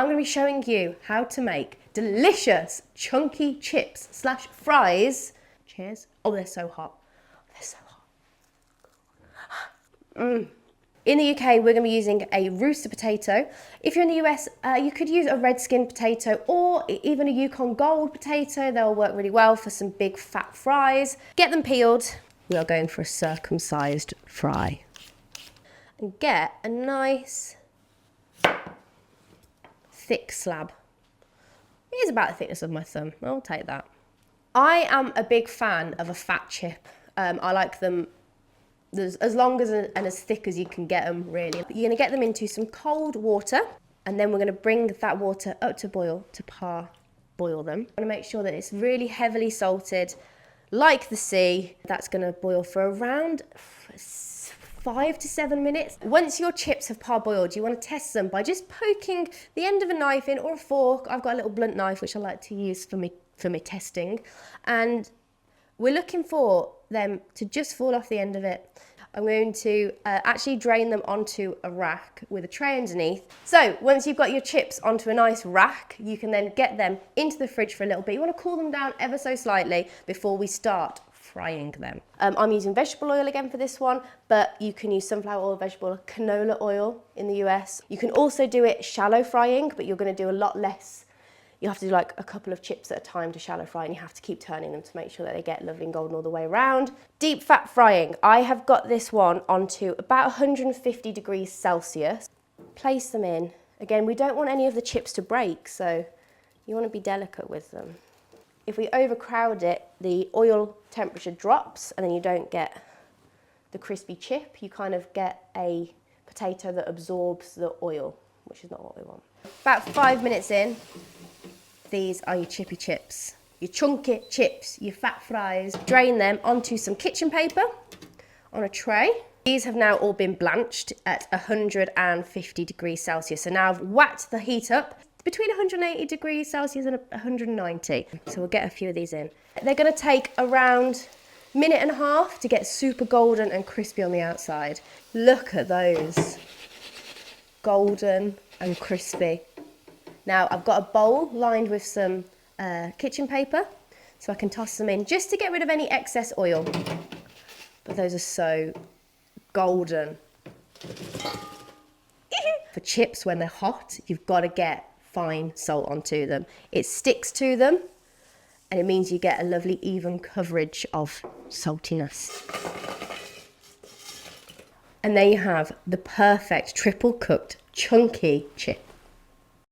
I'm going to be showing you how to make delicious chunky chips slash fries. Cheers. Oh, they're so hot. They're so hot. In the UK, we're going to be using a rooster potato. If you're in the US, you could use a red skin potato or even a Yukon Gold potato. They'll work really well for some big fat fries. Get them peeled. We are going for a circumcised fry. And get a nice thick slab. It is about the thickness of my thumb. I'll take that. I am a big fan of a fat chip. I like them as long as and as thick as you can get them, really. You're going to get them into some cold water, and then we're going to bring that water up to boil to parboil them. I'm going to make sure that it's really heavily salted, like the sea. That's going to boil for around 5 to 7 minutes. Once your chips have parboiled, you want to test them by just poking the end of a knife in or a fork. I've got a little blunt knife which I like to use for me testing, and we're looking for them to just fall off the end of it. I'm going to actually drain them onto a rack with a tray underneath. So once you've got your chips onto a nice rack, you can then get them into the fridge for a little bit. You want to cool them down ever so slightly before we start frying them. I'm using vegetable oil again for this one, but you can use sunflower oil, vegetable oil, canola oil in the US. You can also do it shallow frying, but you're going to do a lot less. You have to do like a couple of chips at a time to shallow fry, and you have to keep turning them to make sure that they get lovely and golden all the way around. Deep fat frying. I have got this one onto about 150 degrees Celsius. Place them in. Again, we don't want any of the chips to break, so you want to be delicate with them. If we overcrowd it, the oil temperature drops and then you don't get the crispy chip. You kind of get a potato that absorbs the oil, which is not what we want. About 5 minutes in, these are your chippy chips, your chunky chips, your fat fries. Drain them onto some kitchen paper on a tray. These have now all been blanched at 150 degrees Celsius. So now I've whacked the heat up between 180 degrees Celsius and 190. So we'll get a few of these in. They're going to take around a minute and a half to get super golden and crispy on the outside. Look at those, golden and crispy. Now I've got a bowl lined with some kitchen paper, so I can toss them in just to get rid of any excess oil. But those are so golden. For chips, when they're hot, you've got to get fine salt onto them. It sticks to them, and it means you get a lovely even coverage of saltiness. And there you have the perfect triple cooked chunky chip.